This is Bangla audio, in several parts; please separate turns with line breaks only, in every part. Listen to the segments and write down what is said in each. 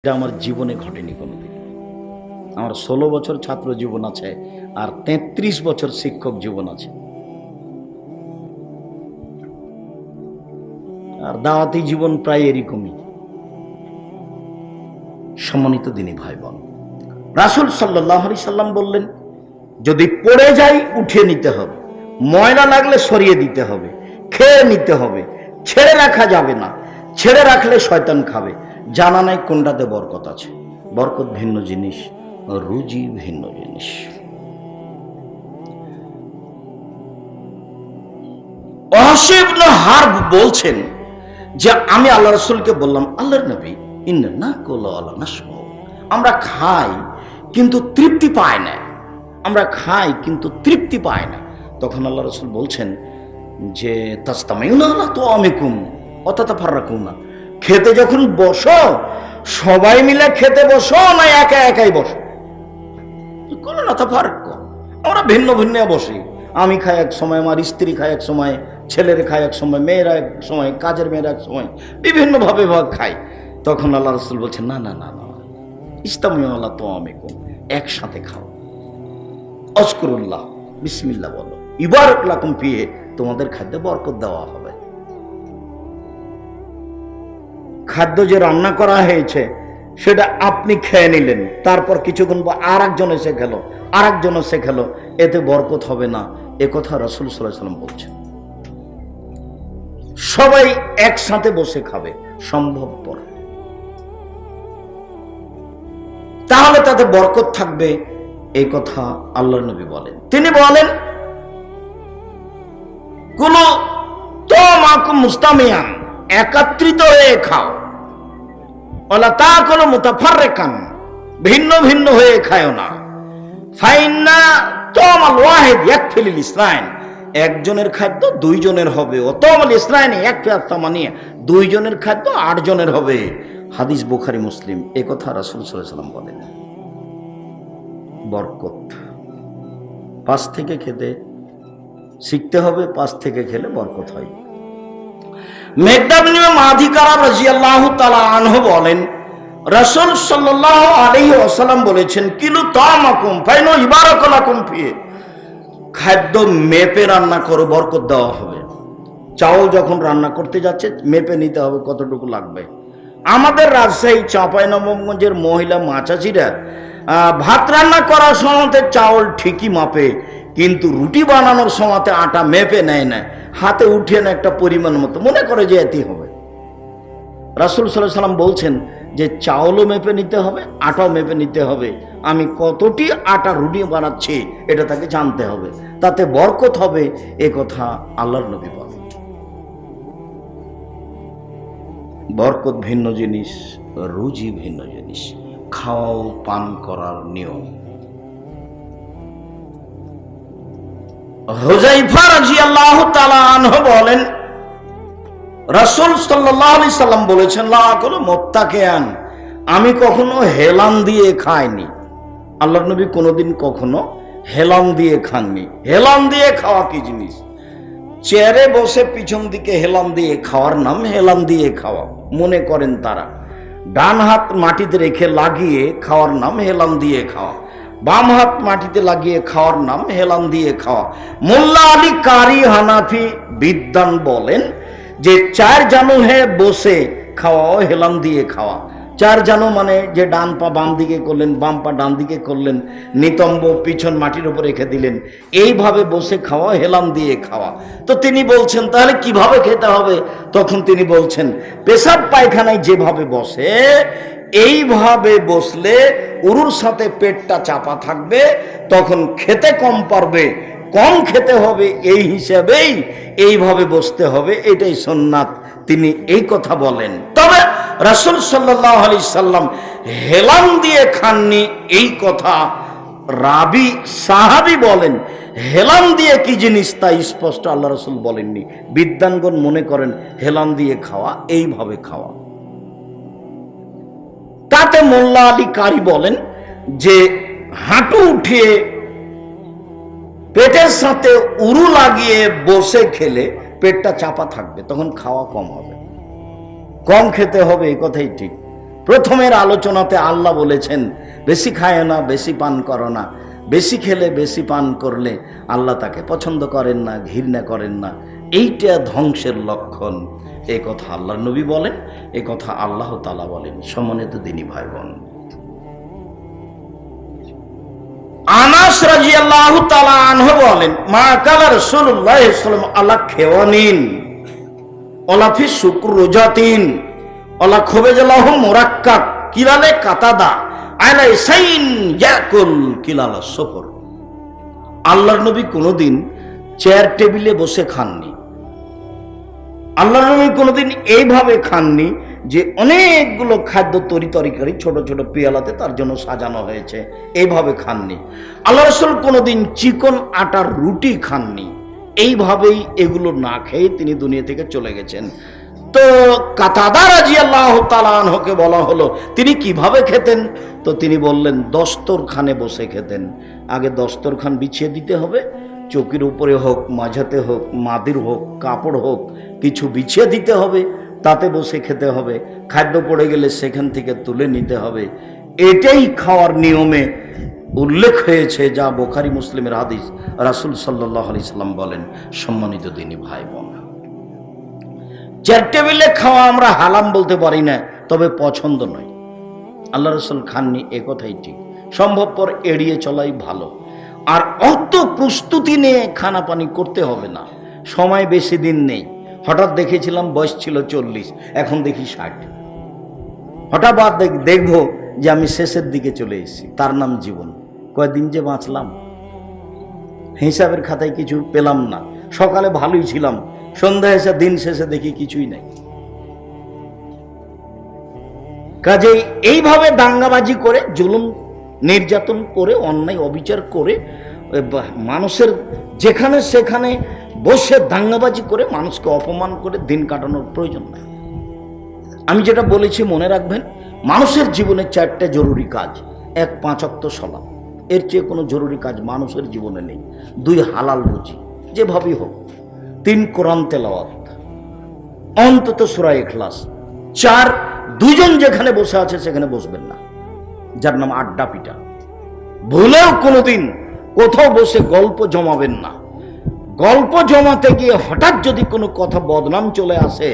এটা আমার জীবনে ঘটেনি কোনোদিন। আমার ১৬ বছর ছাত্র জীবন আছে আর ৩৩ বছর শিক্ষক জীবন আছে। আর দাওয়াতি জীবন প্রায় এরকমই। সম্মানিত দিনী ভাই বোন, রাসূল সাল্লাল্লাহু আলাইহি সাল্লাম বললেন, যদি পড়ে যাই উঠিয়ে নিতে হবে, ময়লা লাগলে সরিয়ে দিতে হবে, খেয়ে নিতে হবে, ছেড়ে রাখা যাবে না। ছেড়ে রাখলে শয়তান খাবে। জানা নাই কোনটাতে বরকত আছে। বরকত ভিন্ন জিনিস, রুজি ভিন্ন জিনিস। ওয়াসিব ইবনে হারব বলছেন যে আমি আল্লাহ রাসূলকে বললাম, আল্লাহর নবী, ইন্না নাকুলু ওয়া লা নাশবাউ, আমরা খাই কিন্তু তৃপ্তি পাই না। আমরা খাই কিন্তু তৃপ্তি পাই না। তখন আল্লাহ রাসূল বলছেন যে তাসতামিউনা আলা তুআমিকুম ওয়া তাতাফাররাকুনা, খেতে যখন বসো সবাই মিলে খেতে বসো না একা একাই বসো? কোনো না তাফাররাক, আমরা ভিন্ন ভিন্ন বসি। আমি খাই এক সময়, আমার স্ত্রী খায় এক সময়, ছেলেরা খায় এক সময়, মেয়েরা এক সময়, কাজের মেয়েরা এক সময়, বিভিন্নভাবে খায়। তখন আল্লাহ রাসূল বলছেন, না না না না, ইসতামিউ আলা তুআমিকুম, একসাথে খাও। আযকুরুল্লাহ, বিসমিল্লাহ বলো, ইবারাক লাকুম ফিহি, তোমাদের খাদ্যে বরকত দেওয়া হবে। খাদ্য যে রান্না করা হয়েছে সেটা আপনি খেয়ে নিলেন, তারপর কিছুক্ষণ পর আর একজন এসে খেলো, আর একজন এসে খেলো, এতে বরকত হবে না। এ কথা রাসূল সাল্লাল্লাহু আলাইহি ওয়াসাল্লাম বলছেন। সবাই একসাথে বসে খাবে সম্ভবপর, তাহলে তাতে বরকত থাকবে, এই কথা আল্লাহর নবী বলেন। তিনি বলেন, কুলু তুমাকুম মুস্তামিয়ান, একত্রিত হয়ে খাও, ওয়ালা তাকুলু মুতাফাররিকান, ভিন্ন ভিন্ন হয়ে খায়ও না। ফাইন্না তুমাল ওয়াহিদ ইয়াকফি লিল ইসনাইন, একজনের খাদ্য দুইজনের হবে। ও তুমাল ইসনাইন ইয়াকফি আত-তামানিয়া, দুইজনের খাদ্য ৮ জনের হবে। হাদিস বুখারী মুসলিম। এই কথা রাসূল সাল্লাল্লাহু আলাইহি ওয়াসাল্লাম বলেন। বরকত পাশ থেকে খেতে শিখতে হবে, পাশ থেকে খেলে বরকত হয়। মেকদাদ ইবনে মাদি কারাব রাদিয়াল্লাহু তাআলা আনহু বলেন, রাসূল সাল্লাল্লাহু আলাইহি ওয়াসাল্লাম বলেছেন, কিলু তামাকুম ফাইনু ইবারাক লাকুম ফিহি, খাদ্য মেপে রান্না করো, বরকত দেওয়া হবে। চাউল যখন রান্না করতে যাচ্ছে মেপে নিতে হবে কতটুকু লাগবে। আমাদের রাজশাহী চাঁপাইনবাবগঞ্জের মহিলা মাচাচিরা ভাত রান্না করার সময়তে চাউল ঠিকই মাপে, কিন্তু রুটি বানানোর সময়তে আটা মেপে নেয় না, হাতে উঠিয়ে না একটা পরিমাণ মতো, মনে করে যে এতেই হবে। রাসূল সাল্লাল্লাহু আলাইহি ওয়াসাল্লাম বলছেন যে চাউলও মেপে নিতে হবে, আটাও মেপে নিতে হবে। আমি কতটি আটা রুটি বানাচ্ছি এটা তাকে জানতে হবে, তাতে বরকত হবে। এ কথা আল্লাহর নবী বলেন। বরকত ভিন্ন জিনিস, রুজি ভিন্ন জিনিস। খাওয়াও পান করার নিয়ম। হুযায়ফা রাদিয়াল্লাহু তাআলা আনহু বলেন, রাসূল সাল্লাল্লাহু আলাইহি সাল্লাম বলেছেন, লা আকুলু মুত্তাকিয়ান, আমি কখনো হেলান দিয়ে খাইনি। আল্লাহর নবী কোনোদিন কখনো হেলান দিয়ে খাননি। হেলান দিয়ে খাওয়া কি জিনিস? চেয়ারে বসে পিছন দিকে হেলান দিয়ে খাওয়ার নাম হেলান দিয়ে খাওয়া। মনে করেন তারা ডান হাত মাটিতে রেখে লাগিয়ে খাওয়ার নাম হেলান দিয়ে খাওয়া, বাম হাত মাটিতে লাগিয়ে খাওয়ার নাম হেলান দিয়ে খাওয়া। মোল্লা আলী কারি হানাফি বিদ্বান বলেন যে 4 জানু হে বসে খাওয়াও হেলান দিয়ে খাওয়া। 4 জানু মানে যে ডান পা বাম দিকে করলেন, বাম পা ডান দিকে করলেন, নিতম্ব পিছন মাটির উপর রেখে দিলেন, এইভাবে বসে খাওয়া হেলান দিয়ে খাওয়া। তো তিনি বলছেন তাহলে কিভাবে খেতে হবে? তখন তিনি বলছেন, পেশাব পায়খানায় যেভাবে বসে এইভাবে বসলে উরুর সাথে পেটটা চাপা থাকবে, তখন খেতে কম পারবে, কম খেতে হবে, এই হিসাবেই এইভাবে বসতে হবে, এটাই সুন্নাত। তিনি এই কথা বলেন। তবে রাসূল সাল্লাল্লাহু আলাইহি সাল্লাম হেলান দিয়ে খাননি, এই কথা রাবি সাহাবী বলেন। হেলান দিয়ে কি জিনিস তা স্পষ্ট আল্লাহ রাসূল বলেননি। বিদ্বানগণ মনে করেন হেলান দিয়ে খাওয়া এইভাবে খাওয়া। তাতে মোল্লা আলী কারি বলেন যে হাঁটু উঠিয়ে পেটের সাথে উরু লাগিয়ে বসে খেলে পেটটা চাপা থাকবে, তখন খাওয়া কম হবে। কম খেতে হবে, এই কথাই ঠিক। প্রথমের আলোচনাতে আল্লাহ বলেছেন বেশি খায় না, বেশি পান করো না। বেশি খেলে, বেশি পান করলে আল্লাহ তাকে পছন্দ করেন না, ঘৃণা করেন না। এইটা ধ্বংসের লক্ষণ। এই কথা আল্লাহর নবী বলেন, এই কথা আল্লাহ তাআলা বলেন। সম্মানিত দিনী ভাই বোন, আনাস রাদিয়াল্লাহু তাআলা আনহু বলেন, মা কালা রাসূলুল্লাহ সাল্লাল্লাহু আলাইহি ওয়াসাল্লাম আলা খেওয়ানিন ওয়ালা ফি শুকরুজাতিন ওয়ালা খুবাজালাহু মুরাক্কাক কিলালে কাতাদা আলা সাইন ইয়াকুল কিলালা সফর। আল্লাহর নবী কোনোদিন চেয়ার টেবিলে বসে খাননি। আল্লাহর নবী কোনোদিন এইভাবে খাননি যে অনেকগুলো খাদ্য তরকারি ছোট ছোট পেয়ালাতে তার জন্য সাজানো হয়েছে, এইভাবে খাননি। আল্লাহ রাসূল কোনোদিন চিকন আটার রুটি খাননি। এইভাবেই এগুলো না খেয়ে তিনি দুনিয়া থেকে চলে গেছেন। তো কাতাদা রাদিয়াল্লাহু তাআলা আনহুকে বলা হলো তিনি কিভাবে খেতেন, তো তিনি বললেন দস্তরখানে বসে খেতেন। আগে দস্তরখান বিছিয়ে দিতে হবে, চৌকির উপরে হোক, মাঝাতে হোক, মাদির হোক, কাপড় হোক, কিছু বিছিয়ে দিতে হবে, তাতে বসে খেতে হবে। খাদ্য পড়ে গেলে সেখান থেকে তুলে নিতে হবে। এটাই খাওয়ার নিয়মে উল্লেখ হয়েছে, যা বুখারী মুসলিমের হাদিস। রাসূল সাল্লাল্লাহু আলাইহি সাল্লাম বলেন, সম্মানিত দিনী ভাই বোন, চেয়ার টেবিলে খাওয়া আমরা হালাম বলতে পারি না, তবে পছন্দ নয়। আল্লাহ রাসূল খাননি, এ কথাই ঠিক। সম্ভবপর এড়িয়ে চলাই ভালো। আর অত প্রস্তুতি নিয়ে খানা পানি করতে হবে না। সময় বেশি দিন নেই। হঠাৎ দেখেছিলাম বয়স ছিল 40, এখন দেখি 60। হঠাৎ দেখবো যে আমি শেষের দিকে চলে এসেছি। তার নাম জীবন। কয়দিন যে বাঁচলাম, হিসাবের খাতায় কিছু পেলাম না। সকালে ভালোই ছিলাম, সন্ধ্যা এসে দিন শেষে দেখি কিছুই নাই। কাজেই এইভাবে দাঙ্গাবাজি করে, জুলুম নির্যাতন করে, অন্যায় অবিচার করে, মানুষের যেখানে সেখানে বসে দাঙ্গাবাজি করে মানুষকে অপমান করে দিন কাটানোর প্রয়োজন নাই। আমি যেটা বলেছি মনে রাখবেন, মানুষের জীবনে 4টা জরুরি কাজ। 1, 5 ওয়াক্ত সালাত। এর চেয়ে কোনো জরুরি কাজ মানুষের জীবনে নেই। 2, হালাল রুজি যেভাবেই হোক। 3, কোরআন তেলাওয়াত, অন্তত সূরা ইখলাস। 4, দুজন যেখানে বসে আছে সেখানে বসবেন না, যার নাম আড্ডা পিটা। ভুলেও কোনোদিন কোথাও বসে গল্প জমাবেন না। গল্প জমাতে গিয়ে হঠাৎ যদি কোনো কথা বদনাম চলে আসে,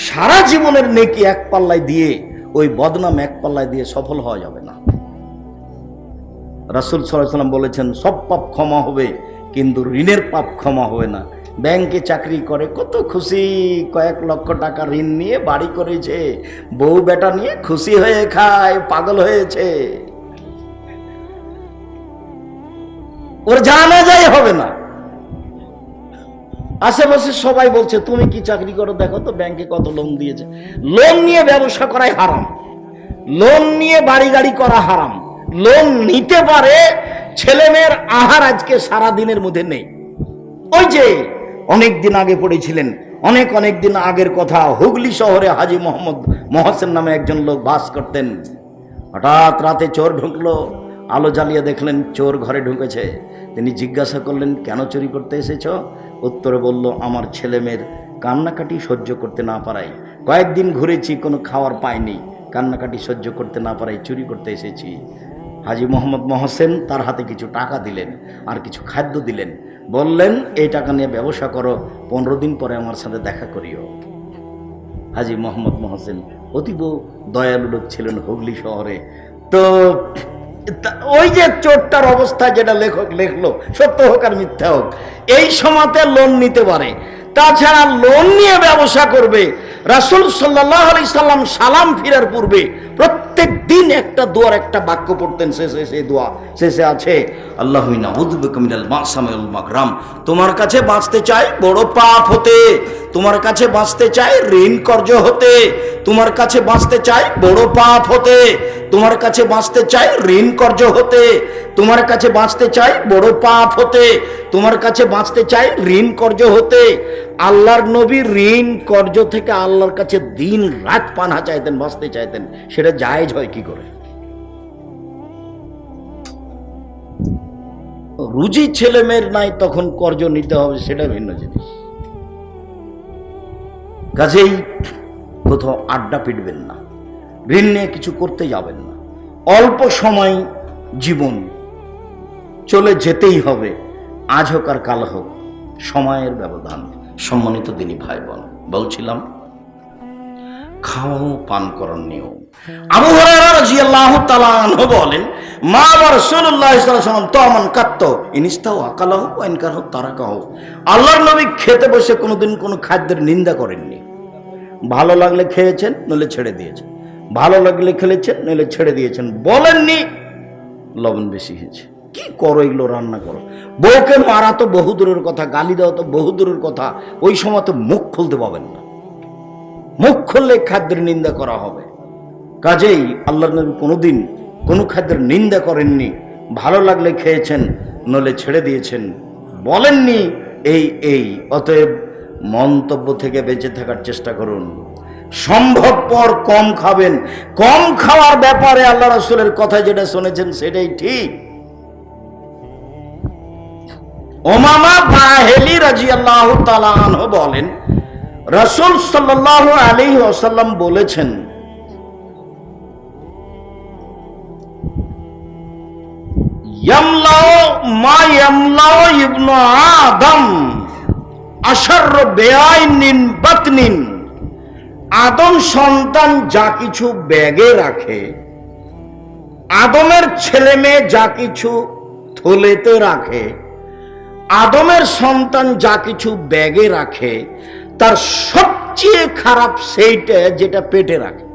সারা জীবনের নেকি এক পাল্লায় দিয়ে ওই বদনাম এক পাল্লায় দিয়ে সফল হওয়া যাবে না। রাসূল সাল্লাল্লাহু আলাইহি ওয়াসাল্লাম বলেছেন, সব পাপ ক্ষমা হবে, কিন্তু ঋণের পাপ ক্ষমা হবে না। ব্যাংকে চাকরি করে, কত খুশি, কয়েক লক্ষ টাকা ঋণ নিয়ে বাড়ি করেছে, বউ বেটা নিয়ে খুশি হয়ে খায়, পাগল হয়েছে, ওর জানা যায় হবে না। আশেপাশে সবাই বলছে তুমি কি চাকরি করো, দেখো তো ব্যাংকে কত লোন দিয়েছে। লোন নিয়ে ব্যবসা করাই হারাম, লোন নিয়ে বাড়ি গাড়ি করা হারাম। লোন নিতে পারে, ছেলে মেয়ের আহার আজকে সারা দিনের মধ্যে নেই। ওই যে অনেক দিন আগে পড়েছিলেন, অনেক দিন আগের কথা, হুগলি শহরে হাজী মোহাম্মদ মহসেন নামে একজন লোক বাস করতেন। হঠাৎ রাতে চোর ঢুকলো, আলো জ্বালিয়ে দেখলেন চোর ঘরে ঢুকেছে। তিনি জিজ্ঞাসা করলেন, কেন চুরি করতে এসেছ? উত্তরে বলল, আমার ছেলে মেয়ের কান্নাকাটি সহ্য করতে না পারাই কয়েকদিন ঘুরেছি, কোনো খাওয়ার পাইনি, কান্নাকাটি সহ্য করতে না পারাই চুরি করতে এসেছি। হাজী মোহাম্মদ মহসেন তার হাতে কিছু টাকা দিলেন, আর কিছু খাদ্য দিলেন, বললেন এই টাকা নিয়ে ব্যবসা করো, 15 দিন পরে আমার সাথে দেখা করিও। হাজী মোহাম্মদ মহসেন অতীব দয়ালু লোক ছিলেন হুগলি শহরে। তো ওই যে চোরটার অবস্থা যেটা লেখক লেখলো, সত্য হোক আর মিথ্যা হোক, এই সময়তে লোন নিতে পারে, তাছাড়া লোন নিয়ে ব্যবসা করবে। রাসূল সাল্লাল্লাহু আলাইহি সাল্লাম সালাম ফিরার পূর্বে প্রত্যেক দিন একটা দোয়ার একটা বাক্য পড়তেন। শেষে সেই দোয়া শেষে আছে, আল্লাহুম্মা নাউযু বিকা মিনাল মাসামি ওয়াল মাকরাম। তোমার কাছে বাঁচতে চাই বড় পাপ হতে, তোমার কাছে বাঁচতে চাই ঋণ কর্জ হতে, তোমার কাছে বাঁচতে চাই বড় পাপ হতে, তোমার কাছে বাঁচতে চাই ঋণ কর্জ হতে, তোমার কাছে বাঁচতে চাই বড় পাপ হতে, তোমার কাছে বাঁচতে চাই ঋণ কর্জ হতে। আল্লাহর নবী ঋণ কর্জ থেকে আল্লাহর কাছে দিন রাত পানাহ চাইতেন, বাঁচতে চাইতেন। সেটা জায়েজ হয় কি করে? রুজি ছেলে মেয়ের নাই, তখন কর্জ নিতে হবে, সেটা ভিন্ন জিনিস। কাজেই কোথাও আড্ডা পিটবেন না, ঋণ নিয়ে কিছু করতে যাবেন না। অল্প সময় জীবন, চলে যেতেই হবে, আজ হোক আর কাল হোক, সময়ের ব্যবধান। সম্মানিত দিনী ভাই বোন, বলছিলাম খাওয়া পান করার নিয়ম। আবু হুরায়রা রাদিয়াল্লাহু তাআলা আনহু বলেন, মা রাসূলুল্লাহ সাল্লাল্লাহু আলাইহি ওয়াসাল্লাম তামান কাত্ত ইনস্তাও আকালাহু ওয়া ইনকারহু তারাকাহু। আল্লাহর নবী খেতে বসে কোনোদিন কোনো খাদ্যের নিন্দা করেননি। ভালো লাগলে খেয়েছেন, নইলে ছেড়ে দিয়েছেন, ভালো লাগলে খেলেছেন, নইলে ছেড়ে দিয়েছেন। বলেননি লবণ বেশি হয়েছে, কি করো এগুলো, রান্না করো। বউকে মারা তো বহুদূরের কথা, গালি দেওয়া তো বহুদূরের কথা, ওই সময় তো মুখ খুলতে পাবেন না। মুখ খুললে খাদ্যের নিন্দা করা হবে। কাজেই আল্লাহর নবী কোনোদিন কোনো খাদ্যের নিন্দা করেননি। ভালো লাগলে খেয়েছেন, নইলে ছেড়ে দিয়েছেন, বলেননি এই। অতএব মন্তব্য থেকে বেঁচে থাকার চেষ্টা করুন। সম্ভবপর কম খাবেন। কম খাওয়ার ব্যাপারে আল্লাহ রাসূলের কথা যেটা শুনেছেন সেটাই ঠিক। উমামা বাহিলি রাদিয়াল্লাহু তাআলা আনহু বলেন, রাসূল সাল্লাল্লাহু আলাইহি ওয়াসাল্লাম বলেছেন, ইয়ামলাউ মা ইয়ামলাউ ইবনু আদম আশাররু বিআইনিন বাতনিন। আদম সন্তান যা কিছু ব্যাগে রাখে, আদমের ছেলে মেয়ে যা কিছু থলেতে রাখে, আদমের সন্তান যা কিছু ব্যাগে রাখে, তার সবচেয়ে খারাপ সেইটা যেটা পেটে রাখে।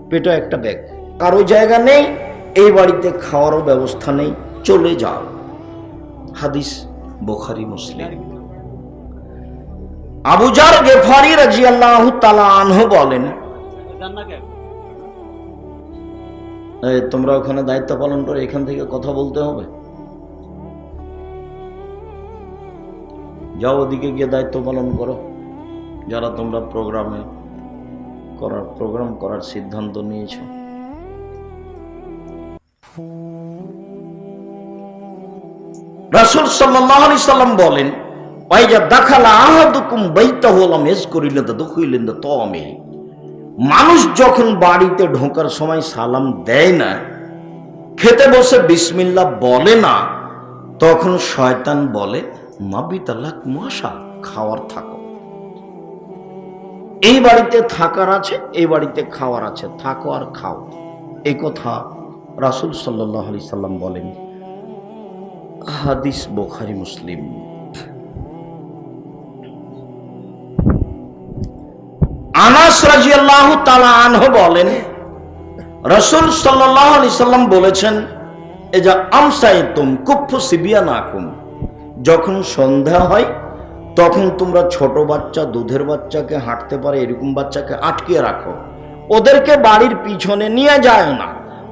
পেটে একটা ব্যাগ, কারো জায়গা নেই, এই বাড়িতে খাওয়ারও ব্যবস্থা নেই, চলে যাও। হাদিস বুখারী মুসলিম। আবু যার গেফারি রাদিয়াল্লাহু তাআলা আনহু বলেন, তোমরা ওখানে দায়িত্ব পালন করে এখান থেকে কথা বলতে হবে, যাও ওদিকে গিয়ে দায়িত্ব পালন করো। যারা তোমরা প্রোগ্রাম করার সিদ্ধান্ত নিয়েছ। রাসূল সাল্লাল্লাহু আলাইহি সাল্লাম বলেন, ওয়াইজা দাখালা আহাদুকুম বাইতাহু লাম ইয়াজকুরিল্লাহ তাদখুলিন তাওমি। মানুষ যখন বাড়িতে ঢোকার সময় সালাম দেয় না, খেতে বসে বিসমিল্লাহ বলে না, তখন শয়তান বলে মাবিতালাক মুআশা, খাওয়ার থাকো। এই বাড়িতে থাকার আছে, এই বাড়িতে খাওয়ার আছে, থাকো আর খাও। এই কথা রাসূল সাল্লাল্লাহু আলাইহি সাল্লাম বলেন। হাদিস বুখারী মুসলিম। আনাস রাদিয়াল্লাহু তাআলা আনহু বলেন, রাসূল সাল্লাল্লাহু আলাইহি সাল্লাম বলেছেন, এজা আমসাইতুম কুফু সিবিয়ানাকুম। যখন সন্ধ্যা হয় তখন তোমরা ছোট বাচ্চা, দুধের বাচ্চাকে, হাঁটতে পারে এরকম বাচ্চাকে আটকিয়ে রাখো। ওদেরকে বাড়ির পিছনে নিয়ে যায় না,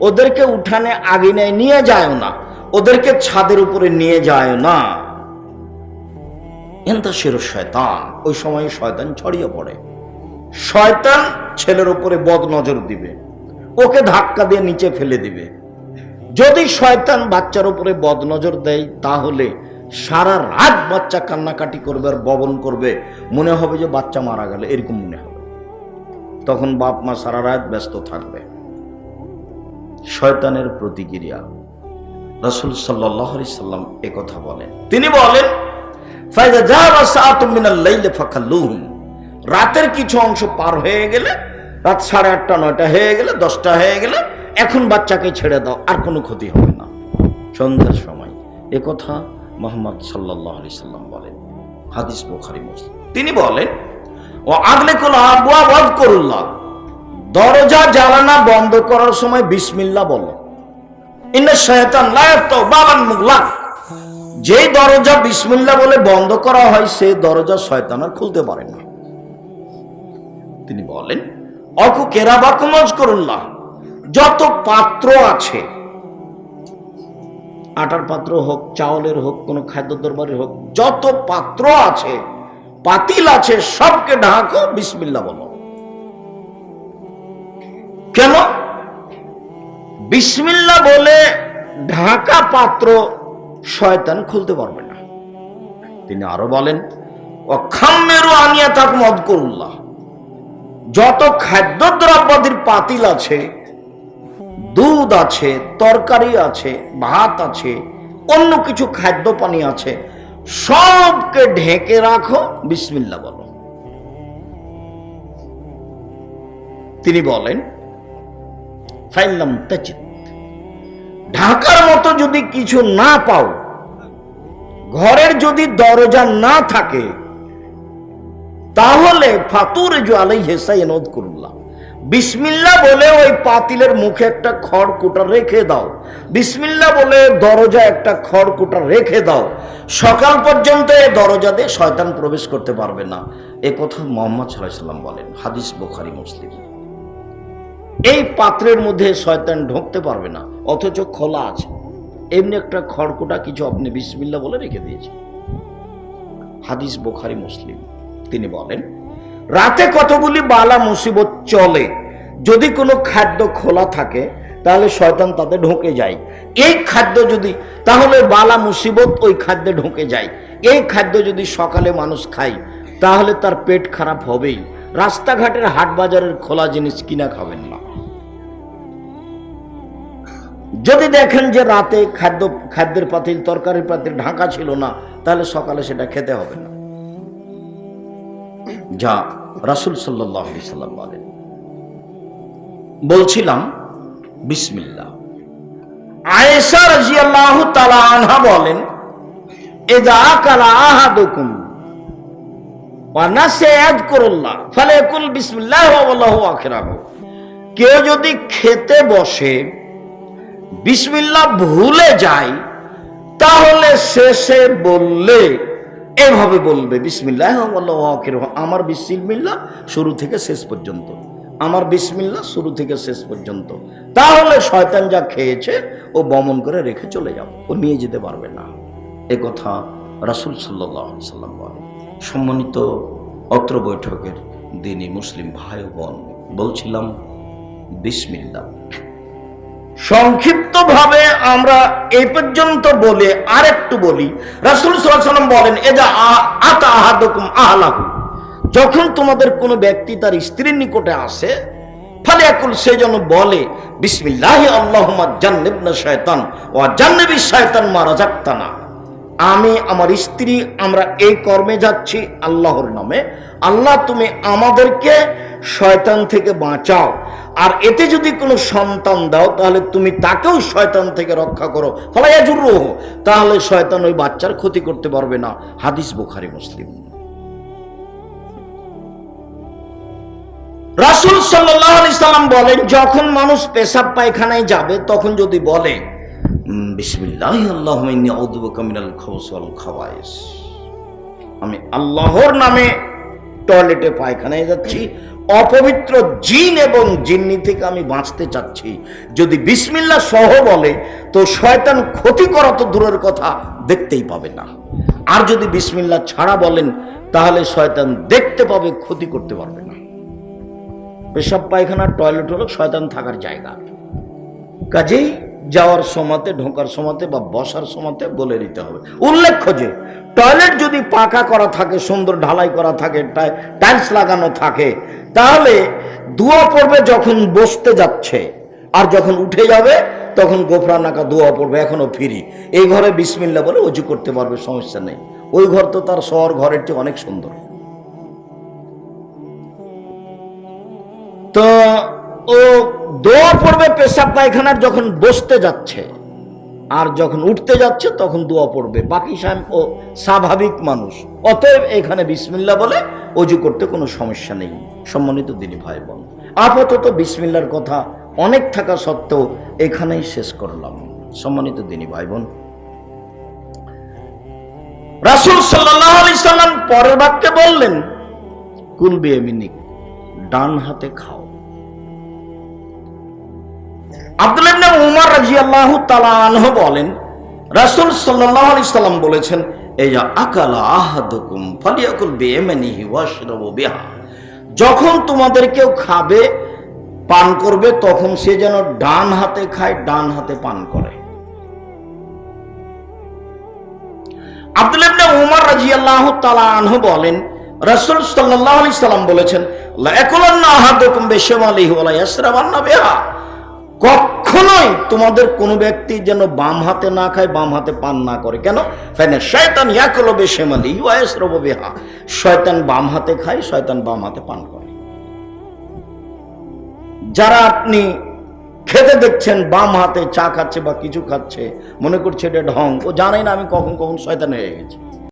ওদেরকে উঠানে আঙিনায় নিয়ে যায় না, ওদেরকে ছাদের উপরে নিয়ে যায় না। ইন্তাশিরু শয়তান, ওই সময় শয়তান ছড়িয়ে পড়ে। শয়তান ছেলের উপরে বদ নজর দিবে, ওকে ধাক্কা দিয়ে নিচে ফেলে দিবে। যদি শয়তান বাচ্চার উপরে বদ নজর দেয়, তাহলে সারা রাত বাচ্চা কান্নাকাটি করবে আর ববন করবে, মনে হবে যে বাচ্চা মারা গেল, এরকম মনে হবে। তখন বাপ মা সারা রাত ব্যস্ত থাকবে। শয়তানের প্রতিক্রিয়া। রাসূল সাল্লাল্লাহু আলাইহি সাল্লাম এ কথা বলেন। তিনি বলেন, ফাইজা যাবা সাআতুম মিনাল লাইলি ফাখাল্লুহুম। রাতের কিছু অংশ পার হয়ে গেলে, রাত 8:30 9টা হয়ে গেলে, 10টা হয়ে গেলে, এখন বাচ্চাকে ছেড়ে দাও, আর কোনো ক্ষতি হবে না। সন্ধ্যার সময় এ কথা মুহাম্মদ সাল্লাল্লাহু আলাইহি সাল্লাম বলেন। হাদিস বুখারী মুসলিম। তিনি বলেন, ও আগলিকুল আবওয়াব ওয়াযকুরুল্লাহ। দরজা জানালা বন্ধ করার সময় বিসমিল্লাহ বলো। ইন্না শায়তান লা ইয়াফতাহু বাবান মুগলাক। যে দরজা বিসমিল্লাহ বলে বন্ধ করা হয়, সেই দরজা শয়তান আর খুলতে পারে না। তিনি বলেন, অকু কেরাবাকুম ওয়াযকুরুল্লাহ। যত পাত্র আছে, আটার পাত্র হোক, চাউলের হোক, কোনো খাদ্য দরবারের হোক, যত পাত্র আছে, পাতিল আছে, সবকে ঢাকো, বিসমিল্লাহ বলো। কেন? বিসমিল্লাহ বলে ঢাকা পাত্র শয়তান খুলতে পারবে না। তিনি আরো বলেন, ও খাম্মেরু আনিয়াতাকুম ওয়াযকুরুল্লাহ। যত খাদ্যদ্রব্যাদির পাতিল আছে, দুধ আছে, তরকারি আছে, ভাত আছে, অন্য কিছু খাদ্য পানি আছে, সবকে ঢেকে রাখো, বিসমিল্লাহ বলো। তিনি বলেন ফাইল্লাম তাজিদ, ঢাকার মতো যদি কিছু না পাও, ঘরের যদি দরজা না থাকে, তাহলে ফাতুরজু আলাইহি সাইয়্যিদুল্লাহ, বিসমিল্লাহ বলে ওই পাতিলের মুখে একটা খড়কুটা রেখে দাও, বিসমিল্লাহ বলে দরজা একটা খড়কুটা রেখে দাও, সকাল পর্যন্ত এই দরজা দিয়ে শয়তান প্রবেশ করতে পারবে না। এ কথা মুহাম্মদ সাল্লাল্লাহু আলাইহি ওয়াসাল্লাম বলেন, হাদিস বুখারী মুসলিম। এই পাত্রের মধ্যে শয়তান ঢুকতে পারবে না, অথচ খোলা আছে, এমনি একটা খড়কুটা কিছু আপনি বিসমিল্লাহ বলে রেখে দিয়েছেন। হাদিস বুখারী মুসলিম। তিনি বলেন রাতে কতগুলি বালা মুসিবত চলে, যদি কোনো খাদ্য খোলা থাকে তাহলে শয়তান তাতে ঢুকে যায়। এই খাদ্য যদি, তাহলে বালা মুসিবত ওই খাদ্যে ঢুকে যায়। এই খাদ্য যদি সকালে মানুষ খায় তাহলে তার পেট খারাপ হবেই। রাস্তাঘাটের হাট বাজারের খোলা জিনিস কিনা খাবেন না। যদি দেখেন যে রাতে খাদ্যের পাতিল, তরকারির পাতিল ঢাকা ছিল না, তাহলে সকালে সেটা খেতে হবে না, যা রাসূল সাল্লাল্লাহু আলাইহি সাল্লাম বলেন। বলছিলাম বিসমিল্লাহ। আয়েশা রাদিয়াল্লাহু তাআলা আনহা বলেন ইযা আকালা আহাদুকুম ওয়া নাসিয়া ইয়াযকুরুল্লাহ ফালায়াকুল বিসমিল্লাহ ওয়া আল্লাহু আখিরাহু, কেউ যদি খেতে বসে বিসমিল্লাহ ভুলে যায়, তাহলে শেষে বললে এভাবে বলবে বিসমিল্লাহ আল্লাহু আখিরাহু, আমার বিসমিল্লাহ শুরু থেকে শেষ পর্যন্ত, আমার বিসমিল্লাহ শুরু থেকে শেষ পর্যন্ত। তাহলে শয়তান যা খেয়েছে ও বমন করে রেখে চলে যাবে, ও নিয়ে যেতে পারবে না। এ কথা রাসূল সাল্লাল্লাহু আলাইহি সাল্লাম বলেন। সম্মানিত অত্র বৈঠকের দিনী মুসলিম ভাই ও বোন, বলছিলাম বিসমিল্লাহ। সংক্ষিপ্তভাবে আমরা এই পর্যন্ত বলে আরেকটু বলি। রাসূল সাল্লাল্লাহু আলাইহি ওয়াসাল্লাম বলেন ইযা আতা আহাদুকুম আহলাহু, যখন তোমাদের কোনো ব্যক্তি তার স্ত্রীর নিকটে আসে, ফালিয়াকুল, সে যেন বলে বিসমিল্লাহি আল্লাহুম্মা জান্নিবনা শায়তান ওয়া জান্নিবিশ শায়তান মা রাযাকতানা, আমি আমার স্ত্রী আমরা এই কর্মে যাচ্ছি আল্লাহর নামে, আল্লাহ তুমি আমাদেরকে শয়তান থেকে বাঁচাও, আর এতে যদি কোনো সন্তান দাও তাহলে তুমি তাকেও শয়তান থেকে রক্ষা করো, ফালা ইয়াজুরুহু, তাহলে শয়তান ওই বাচ্চার ক্ষতি করতে পারবে না। হাদিস বুখারী মুসলিম। রাসূল সাল্লাল্লাহু আলাইহি সাল্লাম বলেন যখন মানুষ পেশাব পায়খানায় যাবে তখন যদি বলে বিসমিল্লাহি আল্লাহুম্মা ইন্নী আউযু বিকা মিনাল খাবুসি ওয়াল খাবায়েস, আমি আল্লাহর নামে টয়লেটে পায়খানায় যাচ্ছি, অপবিত্র জিন এবং জিন্নি থেকে আমি বাঁচতে চাচ্ছি, যদি বিসমিল্লাহ সহ বলে তো শয়তান ক্ষতি করা তো দূরের কথা, দেখতেই পাবে না। আর যদি বিসমিল্লাহ ছাড়া বলেন তাহলে শয়তান দেখতে পাবে, ক্ষতি করতে পারবে না। পেশাব পায়খানার টয়লেট হলো শয়তান থাকার জায়গা, কাজেই যাওয়ার সময়তে, ঢোকার সময়তে বা বসার সময়তে বলে দিতে হবে। উল্লেখ্য যে টয়লেট যদি পাকা করা থাকে, সুন্দর ঢালাই করা থাকে, টাইলস লাগানো থাকে, তাহলে দোয়া পড়বে যখন বসতে যাচ্ছে, আর যখন উঠে যাবে তখন গোফরানাকা দোয়া পড়বে, এখনো ফিরি। এই ঘরে বিসমিল্লাহ বলে ওযু করতে পারবে, সমস্যা নেই। ওই ঘর তো তার শহর ঘরের চেয়ে অনেক সুন্দর। তো ও দোয়া পড়বে পেশাব পায়খানার যখন বসতে যাচ্ছে, আর যখন উঠতে যাচ্ছে তখন দোয়া পড়বে। বাকি ও স্বাভাবিক মানুষ, অতএব এখানে বিসমিল্লাহ বলে ওযু করতে কোনো সমস্যা নেই। সম্মানিত দিনী ভাই বোন, আপাতত বিসমিল্লাহর কথা অনেক থাকা সত্ত্বেও এখানেই শেষ করলাম। সম্মানিত দিনী ভাই বোন, রাসূল সাল্লাল্লাহু আলাইহি সাল্লাম পরের বাক্যে বললেন কুল বিয়ামিনিক, ডান হাতে খাও। আব্দুল্লাহ ইবনে উমর রাদিয়াল্লাহু তাআলা আনহু বলেন রাসূল সাল্লাল্লাহু আলাইহি সাল্লাম বলেছেন ইযা আকালা আহাদুকুম ফালিয়াকুল বিয়ামিনিহি ওয়াশরাবু বিহা, যখন তোমাদের কেউ খাবে, পান করবে, তখন সে যেন ডান হাতে খায়, ডান হাতে পান করে। আব্দুল্লাহ ইবনে উমর রাদিয়াল্লাহু তাআলা আনহু বলেন রাসূল সাল্লাল্লাহু আলাইহি সাল্লাম বলেছেন, লা ইয়াকুলান্না আহাদুকুম বিশিমালিহি ওয়া লা ইয়াশরাবান্না বিহা। কখনোই তোমাদের কোনো ব্যক্তি যেন বাম হাতে না খায়, বাম হাতে পান না করে। কেন? ফাইনা শায়তান ইয়াকুলু বিশিমালিহি ওয়া ইয়াশরাবু বিহা। শয়তান বাম হাতে খায়, শয়তান বাম হাতে পান করে। যারা আপনি খেতে দেখছেন বাম হাতে চা খাচ্ছে বা কিছু খাচ্ছে, মনে করছে এটা ঢং, ও জানেই না আমি কখন কখন শয়তান হয়ে গেছি।